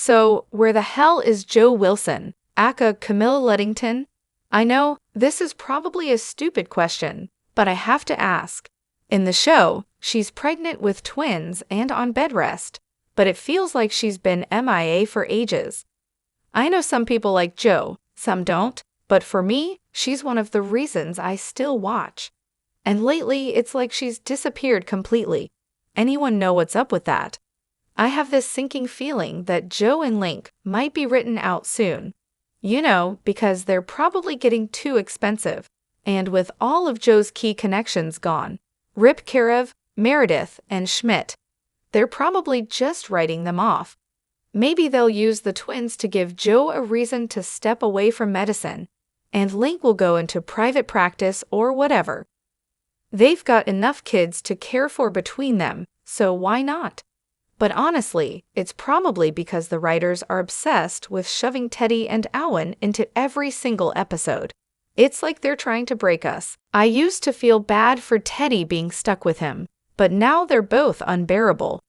So, where the hell is Joe Wilson, aka Camilla Luddington? I know, this is probably a stupid question, but I have to ask. In the show, she's pregnant with twins and on bed rest, but it feels like she's been MIA for ages. I know some people like Joe, some don't, but for me, she's one of the reasons I still watch. And lately, it's like she's disappeared completely. Anyone know what's up with that? I have this sinking feeling that Joe and Link might be written out soon. You know, because they're probably getting too expensive. And with all of Joe's key connections gone, Rip Karev, Meredith, and Schmidt, they're probably just writing them off. Maybe they'll use the twins to give Joe a reason to step away from medicine, and Link will go into private practice or whatever. They've got enough kids to care for between them, so why not? But honestly, it's probably because the writers are obsessed with shoving Teddy and Owen into every single episode. It's like they're trying to break us. I used to feel bad for Teddy being stuck with him, but now they're both unbearable.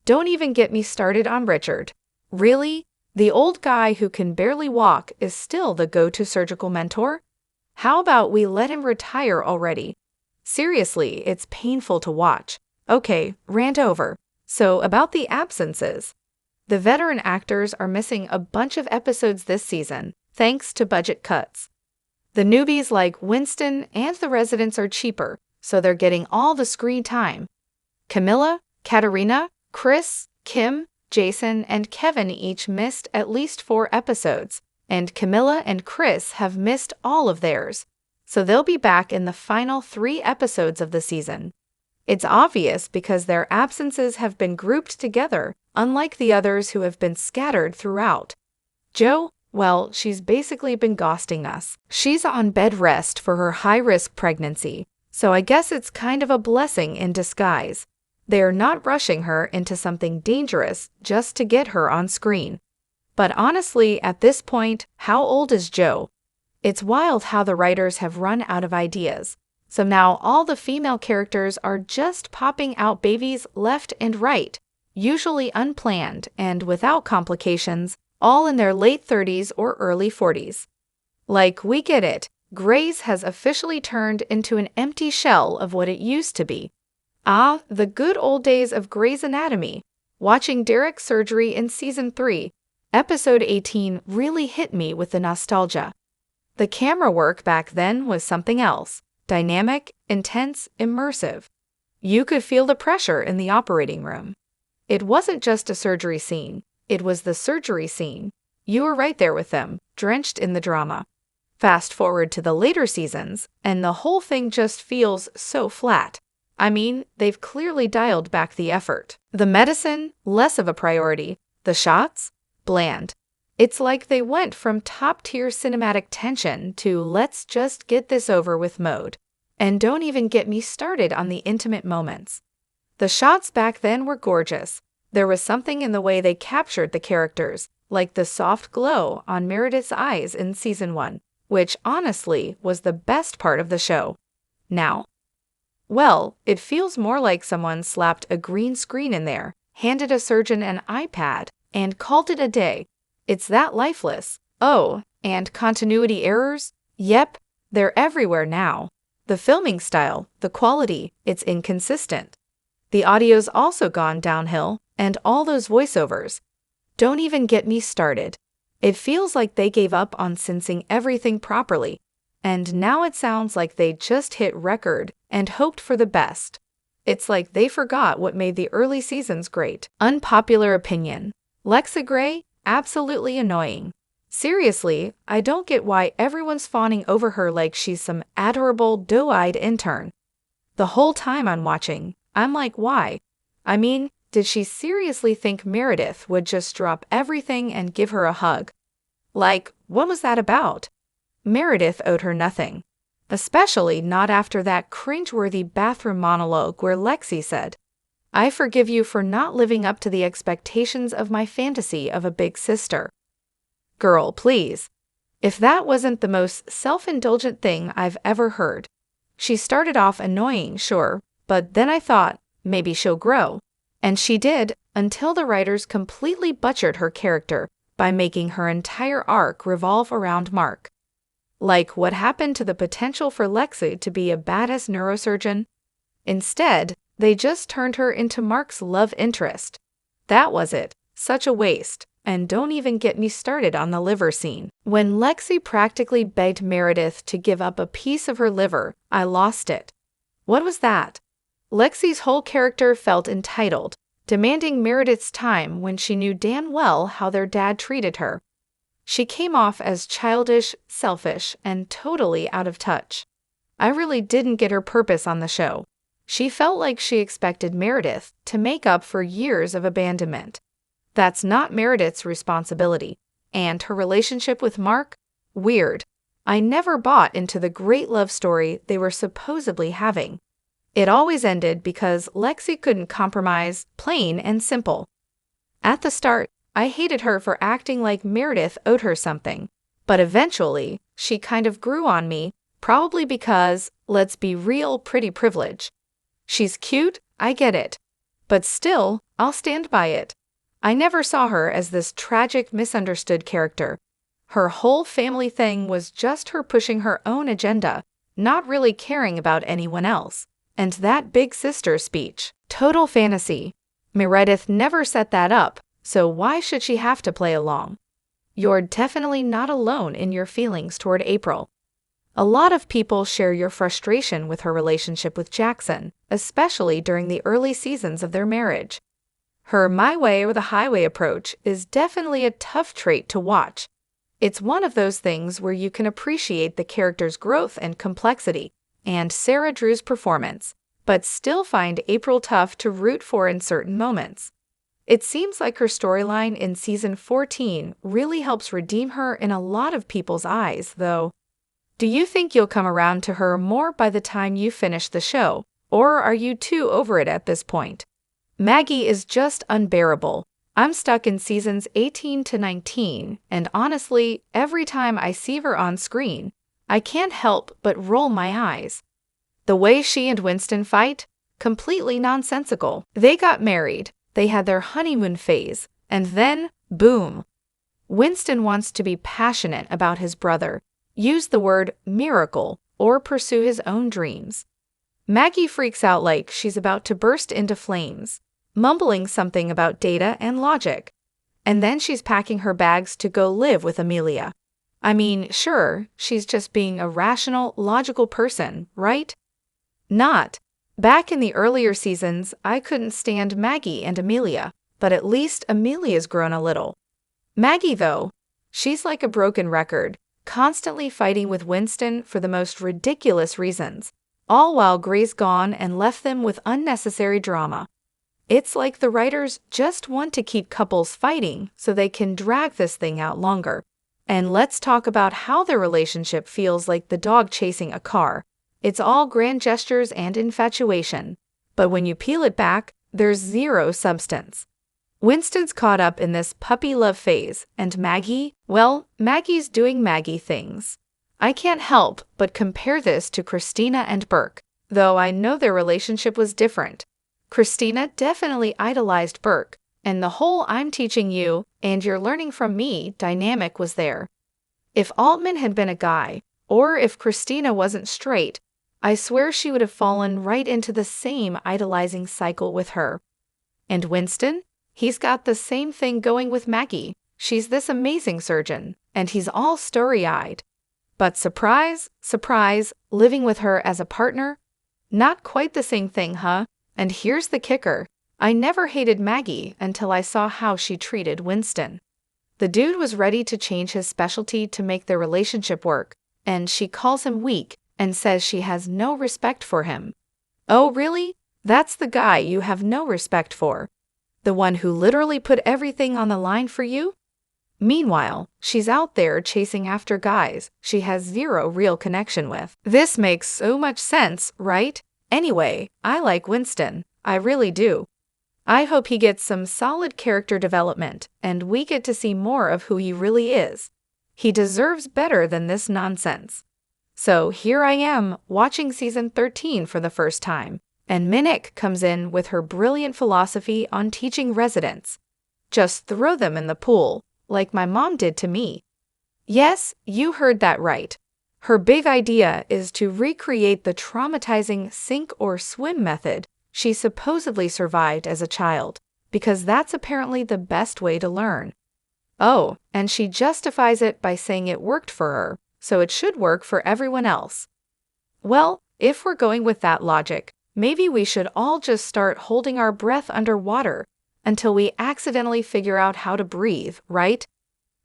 Don't even get me started on Richard. Really? The old guy who can barely walk is still the go-to surgical mentor? How about we let him retire already? Seriously, it's painful to watch. Okay, rant over. So, about the absences. The veteran actors are missing a bunch of episodes this season, thanks to budget cuts. The newbies like Winston and the residents are cheaper, so they're getting all the screen time. Camilla, Katarina, Chris, Kim, Jason, and Kevin each missed at least 4 episodes, and Camilla and Chris have missed all of theirs, so they'll be back in the final 3 episodes of the season. It's obvious because their absences have been grouped together, unlike the others who have been scattered throughout. Jo, well, she's basically been ghosting us. She's on bed rest for her high-risk pregnancy, so I guess it's kind of a blessing in disguise. They are not rushing her into something dangerous just to get her on screen. But honestly, at this point, how old is Jo? It's wild how the writers have run out of ideas. So now all the female characters are just popping out babies left and right, usually unplanned and without complications, all in their late 30s or early 40s. Like, we get it. Grey's has officially turned into an empty shell of what it used to be. Ah, the good old days of Grey's Anatomy. Watching Derek's surgery in Season 3, Episode 18 really hit me with the nostalgia. The camera work back then was something else. Dynamic, intense, immersive. You could feel the pressure in the operating room. It wasn't just a surgery scene, it was the surgery scene. You were right there with them, drenched in the drama. Fast forward to the later seasons, and the whole thing just feels so flat. I mean, they've clearly dialed back the effort. The medicine, less of a priority. The shots, bland. It's like they went from top-tier cinematic tension to let's just get this over with mode. And don't even get me started on the intimate moments. The shots back then were gorgeous. There was something in the way they captured the characters, like the soft glow on Meredith's eyes in Season 1, which honestly was the best part of the show. Now, well, it feels more like someone slapped a green screen in there, handed a surgeon an iPad, and called it a day. It's that lifeless. Oh, and continuity errors? Yep, they're everywhere now. The filming style, the quality, it's inconsistent. The audio's also gone downhill, and all those voiceovers. Don't even get me started. It feels like they gave up on syncing everything properly, and now it sounds like they just hit record and hoped for the best. It's like they forgot what made the early seasons great. Unpopular opinion. Lexa Gray? Absolutely annoying. Seriously, I don't get why everyone's fawning over her like she's some adorable, doe-eyed intern. The whole time I'm watching, I'm like, why? I mean, did she seriously think Meredith would just drop everything and give her a hug? Like, what was that about? Meredith owed her nothing. Especially not after that cringeworthy bathroom monologue where Lexi said, "I forgive you for not living up to the expectations of my fantasy of a big sister." Girl, please. If that wasn't the most self-indulgent thing I've ever heard. She started off annoying, sure, but then I thought, maybe she'll grow. And she did, until the writers completely butchered her character by making her entire arc revolve around Mark. Like, what happened to the potential for Lexi to be a badass neurosurgeon? Instead, they just turned her into Mark's love interest. That was it. Such a waste. And don't even get me started on the liver scene. When Lexi practically begged Meredith to give up a piece of her liver, I lost it. What was that? Lexi's whole character felt entitled, demanding Meredith's time when she knew damn well how their dad treated her. She came off as childish, selfish, and totally out of touch. I really didn't get her purpose on the show. She felt like she expected Meredith to make up for years of abandonment. That's not Meredith's responsibility. And her relationship with Mark? Weird. I never bought into the great love story they were supposedly having. It always ended because Lexi couldn't compromise, plain and simple. At the start, I hated her for acting like Meredith owed her something. But eventually, she kind of grew on me, probably because, let's be real, pretty privilege. She's cute, I get it. But still, I'll stand by it. I never saw her as this tragic, misunderstood character. Her whole family thing was just her pushing her own agenda, not really caring about anyone else. And that big sister speech, total fantasy. Meredith never set that up, so why should she have to play along? You're definitely not alone in your feelings toward April. A lot of people share your frustration with her relationship with Jackson, especially during the early seasons of their marriage. Her my way or the highway approach is definitely a tough trait to watch. It's one of those things where you can appreciate the character's growth and complexity, and Sarah Drew's performance, but still find April tough to root for in certain moments. It seems like her storyline in season 14 really helps redeem her in a lot of people's eyes, though. Do you think you'll come around to her more by the time you finish the show, or are you too over it at this point? Maggie is just unbearable. I'm stuck in seasons 18 to 19, and honestly, every time I see her on screen, I can't help but roll my eyes. The way she and Winston fight? Completely nonsensical. They got married, they had their honeymoon phase, and then, boom. Winston wants to be passionate about his brother, use the word miracle, or pursue his own dreams. Maggie freaks out like she's about to burst into flames, mumbling something about data and logic. And then she's packing her bags to go live with Amelia. I mean, sure, she's just being a rational, logical person, right? Not. Back in the earlier seasons, I couldn't stand Maggie and Amelia, but at least Amelia's grown a little. Maggie, though, she's like a broken record, constantly fighting with Winston for the most ridiculous reasons, all while Gray's gone and left them with unnecessary drama. It's like the writers just want to keep couples fighting so they can drag this thing out longer. And let's talk about how their relationship feels like the dog chasing a car. It's all grand gestures and infatuation. But when you peel it back, there's zero substance. Winston's caught up in this puppy love phase, and Maggie, well, Maggie's doing Maggie things. I can't help but compare this to Christina and Burke, though I know their relationship was different. Christina definitely idolized Burke, and the whole I'm teaching you and you're learning from me dynamic was there. If Altman had been a guy, or if Christina wasn't straight, I swear she would have fallen right into the same idolizing cycle with her. And Winston? He's got the same thing going with Maggie. She's this amazing surgeon, and he's all starry-eyed. But surprise, surprise, living with her as a partner? Not quite the same thing, huh? And here's the kicker. I never hated Maggie until I saw how she treated Winston. The dude was ready to change his specialty to make their relationship work, and she calls him weak and says she has no respect for him. Oh, really? That's the guy you have no respect for? The one who literally put everything on the line for you? Meanwhile, she's out there chasing after guys she has zero real connection with. This makes so much sense, right? Anyway, I like Winston. I really do. I hope he gets some solid character development, and we get to see more of who he really is. He deserves better than this nonsense. So here I am, watching season 13 for the first time, And Minnick comes in with her brilliant philosophy on teaching residents. Just throw them in the pool, like my mom did to me. Yes, you heard that right. Her big idea is to recreate the traumatizing sink or swim method she supposedly survived as a child, because that's apparently the best way to learn. Oh, and she justifies it by saying it worked for her, so it should work for everyone else. Well, if we're going with that logic, maybe we should all just start holding our breath underwater until we accidentally figure out how to breathe, right?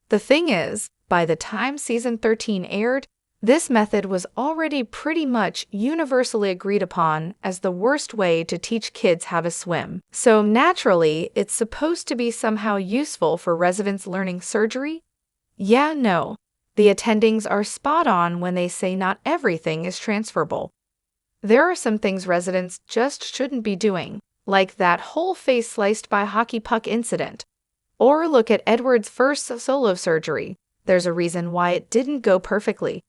The thing is, by the time season 13 aired, this method was already pretty much universally agreed upon as the worst way to teach kids how to swim. So naturally, it's supposed to be somehow useful for residents learning surgery? Yeah, no. The attendings are spot on when they say not everything is transferable. There are some things residents just shouldn't be doing, like that whole face sliced by hockey puck incident. Or look at Edward's first solo surgery. There's a reason why it didn't go perfectly.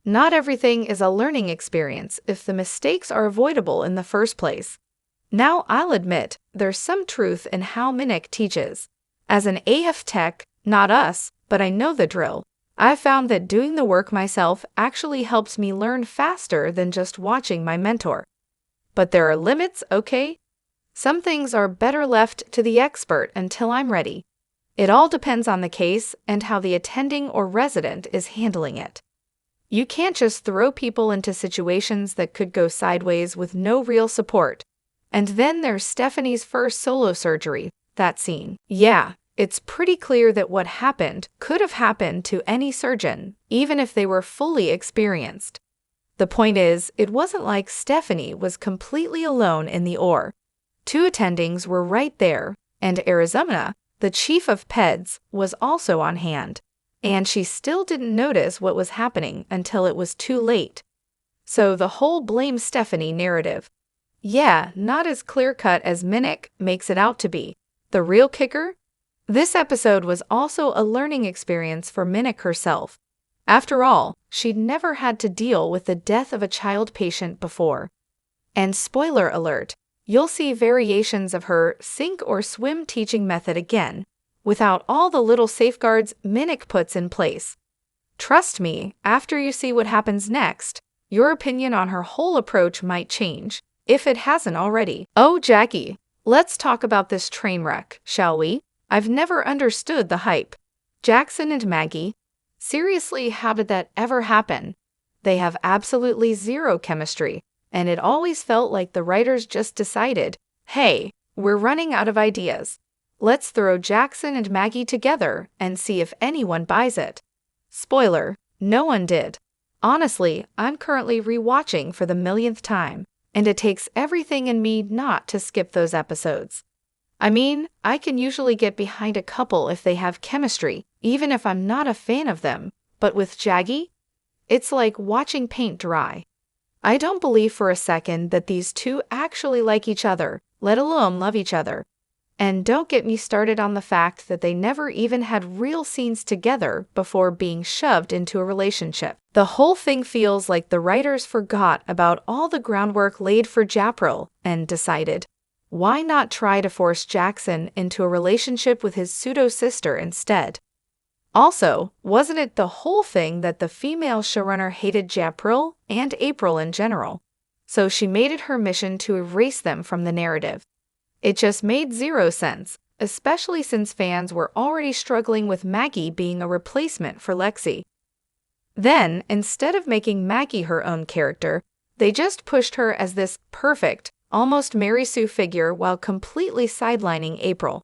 Not everything is a learning experience if the mistakes are avoidable in the first place. Now, I'll admit, there's some truth in how Minnick teaches. As an AF tech, not us, but I know the drill. I've found that doing the work myself actually helps me learn faster than just watching my mentor. But there are limits, okay? Some things are better left to the expert until I'm ready. It all depends on the case and how the attending or resident is handling it. You can't just throw people into situations that could go sideways with no real support. And then there's Stephanie's first solo surgery, that scene. Yeah, it's pretty clear that what happened could have happened to any surgeon, even if they were fully experienced. The point is, it wasn't like Stephanie was completely alone in the OR. 2 attendings were right there, and Arizona, the chief of PEDS, was also on hand. And she still didn't notice what was happening until it was too late. So the whole blame Stephanie narrative. Yeah, not as clear-cut as Minnick makes it out to be. The real kicker? This episode was also a learning experience for Minnick herself. After all, she'd never had to deal with the death of a child patient before. And spoiler alert, you'll see variations of her sink or swim teaching method again, without all the little safeguards Minnick puts in place. Trust me, after you see what happens next, your opinion on her whole approach might change, if it hasn't already. Oh, Jackie, let's talk about this train wreck, shall we? I've never understood the hype. Jackson and Maggie? Seriously, how did that ever happen? They have absolutely zero chemistry, and it always felt like the writers just decided, hey, we're running out of ideas. Let's throw Jackson and Maggie together and see if anyone buys it. Spoiler, no one did. Honestly, I'm currently rewatching for the millionth time, and it takes everything in me not to skip those episodes. I mean, I can usually get behind a couple if they have chemistry, even if I'm not a fan of them, but with Jaggy, it's like watching paint dry. I don't believe for a second that these two actually like each other, let alone love each other. And don't get me started on the fact that they never even had real scenes together before being shoved into a relationship. The whole thing feels like the writers forgot about all the groundwork laid for Japril and decided, why not try to force Jackson into a relationship with his pseudo-sister instead? Also, wasn't it the whole thing that the female showrunner hated Japril and April in general? So she made it her mission to erase them from the narrative. It just made zero sense, especially since fans were already struggling with Maggie being a replacement for Lexi. Then, instead of making Maggie her own character, they just pushed her as this perfect, almost Mary Sue figure while completely sidelining April.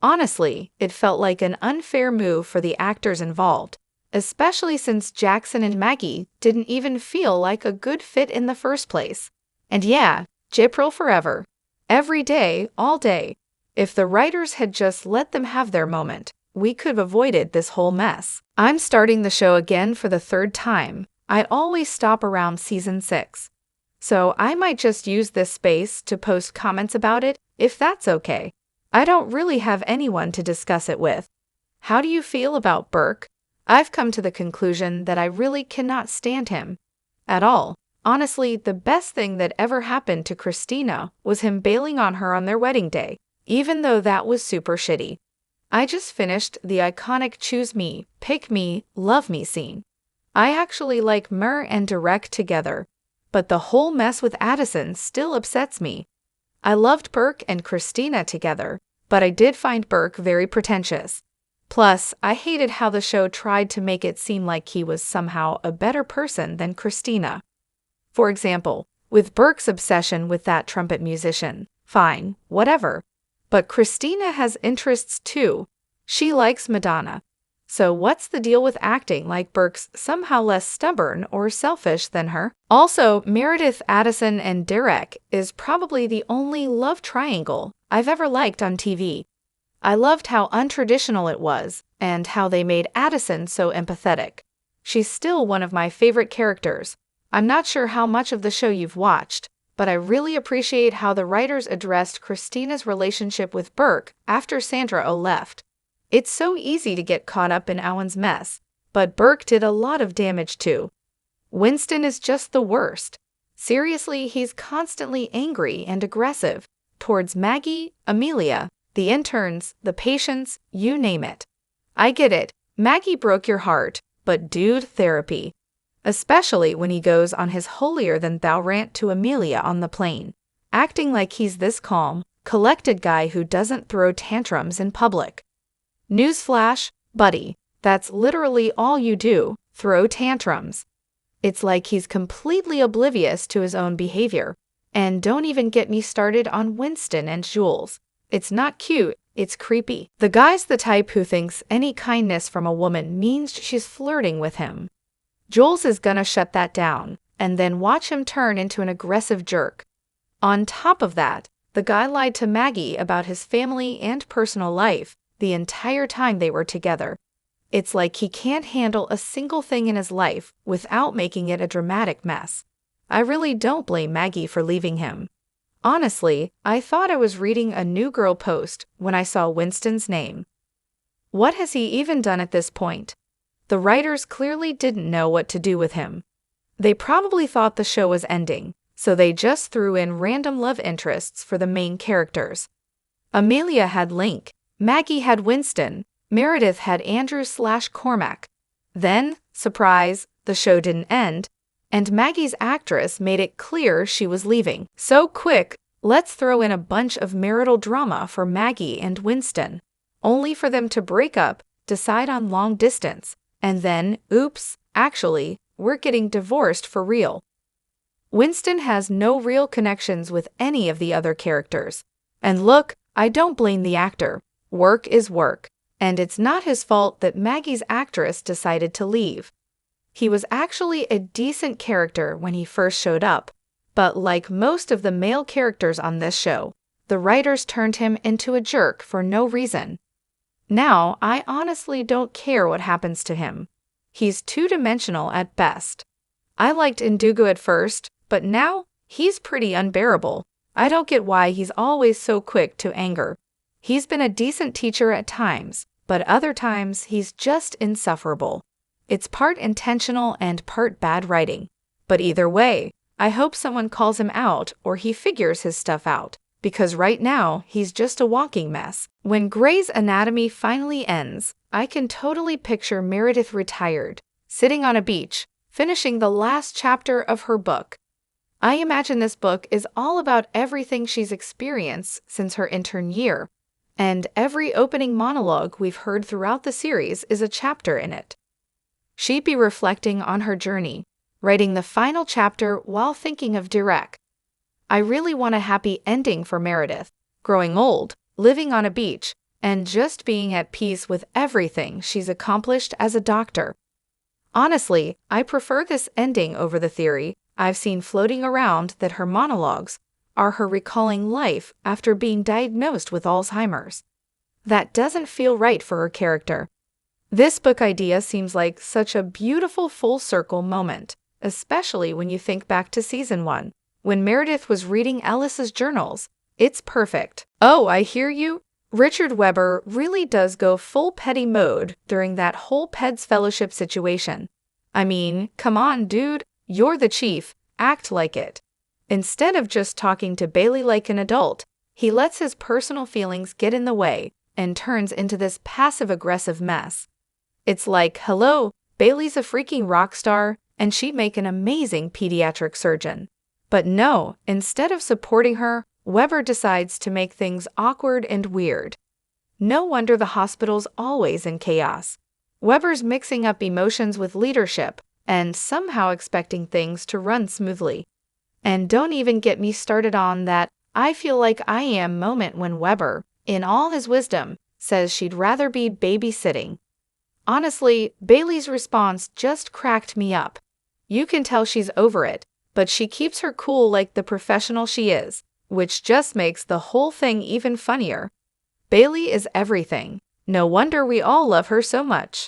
Honestly, it felt like an unfair move for the actors involved, especially since Jackson and Maggie didn't even feel like a good fit in the first place. And yeah, Japril forever. Every day, all day. If the writers had just let them have their moment, we could have avoided this whole mess. I'm starting the show again for the 3rd time. I always stop around season 6. So I might just use this space to post comments about it, if that's okay. I don't really have anyone to discuss it with. How do you feel about Burke? I've come to the conclusion that I really cannot stand him. At all. Honestly, the best thing that ever happened to Christina was him bailing on her on their wedding day, even though that was super shitty. I just finished the iconic choose me, pick me, love me scene. I actually like Myrrh and Derek together, but the whole mess with Addison still upsets me. I loved Burke and Christina together, but I did find Burke very pretentious. Plus, I hated how the show tried to make it seem like he was somehow a better person than Christina. For example, with Burke's obsession with that trumpet musician, fine, whatever. But Christina has interests too. She likes Madonna. So what's the deal with acting like Burke's somehow less stubborn or selfish than her? Also, Meredith, Addison, and Derek is probably the only love triangle I've ever liked on TV. I loved how untraditional it was, and how they made Addison so empathetic. She's still one of my favorite characters. I'm not sure how much of the show you've watched, but I really appreciate how the writers addressed Christina's relationship with Burke after Sandra Oh left. It's so easy to get caught up in Owen's mess, but Burke did a lot of damage too. Winston is just the worst. Seriously, he's constantly angry and aggressive towards Maggie, Amelia, the interns, the patients, you name it. I get it, Maggie broke your heart, but dude, therapy. Especially when he goes on his holier-than-thou rant to Amelia on the plane, acting like he's this calm, collected guy who doesn't throw tantrums in public. Newsflash, buddy, that's literally all you do, throw tantrums. It's like he's completely oblivious to his own behavior. And don't even get me started on Winston and Jules. It's not cute, it's creepy. The guy's the type who thinks any kindness from a woman means she's flirting with him. Jules is gonna shut that down, and then watch him turn into an aggressive jerk. On top of that, the guy lied to Maggie about his family and personal life the entire time they were together. It's like he can't handle a single thing in his life without making it a dramatic mess. I really don't blame Maggie for leaving him. Honestly, I thought I was reading a New Girl post when I saw Winston's name. What has he even done at this point? The writers clearly didn't know what to do with him. They probably thought the show was ending, so they just threw in random love interests for the main characters. Amelia had Link, Maggie had Winston, Meredith had Andrew/Cormac. Then, surprise, the show didn't end, and Maggie's actress made it clear she was leaving. So quick, let's throw in a bunch of marital drama for Maggie and Winston, only for them to break up, decide on long distance, and then, oops, actually, we're getting divorced for real. Winston has no real connections with any of the other characters. And look, I don't blame the actor. Work is work, and it's not his fault that Maggie's actress decided to leave. He was actually a decent character when he first showed up, but like most of the male characters on this show, the writers turned him into a jerk for no reason. Now, I honestly don't care what happens to him. He's two-dimensional at best. I liked Indigo at first, but now, he's pretty unbearable. I don't get why he's always so quick to anger. He's been a decent teacher at times, but other times he's just insufferable. It's part intentional and part bad writing. But either way, I hope someone calls him out or he figures his stuff out, because right now he's just a walking mess. When Grey's Anatomy finally ends, I can totally picture Meredith retired, sitting on a beach, finishing the last chapter of her book. I imagine this book is all about everything she's experienced since her intern year, and every opening monologue we've heard throughout the series is a chapter in it. She'd be reflecting on her journey, writing the final chapter while thinking of Derek. I really want a happy ending for Meredith, growing old, living on a beach, and just being at peace with everything she's accomplished as a doctor. Honestly, I prefer this ending over the theory I've seen floating around that her monologues are her recalling life after being diagnosed with Alzheimer's. That doesn't feel right for her character. This book idea seems like such a beautiful full circle moment, especially when you think back to season 1, when Meredith was reading Ellis's journals. It's perfect. Oh, I hear you. Richard Webber really does go full petty mode during that whole Peds Fellowship situation. I mean, come on, dude. You're the chief, act like it. Instead of just talking to Bailey like an adult, he lets his personal feelings get in the way and turns into this passive-aggressive mess. It's like, hello, Bailey's a freaking rock star, and she'd make an amazing pediatric surgeon. But no, instead of supporting her, Weber decides to make things awkward and weird. No wonder the hospital's always in chaos. Weber's mixing up emotions with leadership and somehow expecting things to run smoothly. And don't even get me started on that "I feel like I am" moment when Weber, in all his wisdom, says she'd rather be babysitting. Honestly, Bailey's response just cracked me up. You can tell she's over it, but she keeps her cool like the professional she is, which just makes the whole thing even funnier. Bailey is everything. No wonder we all love her so much.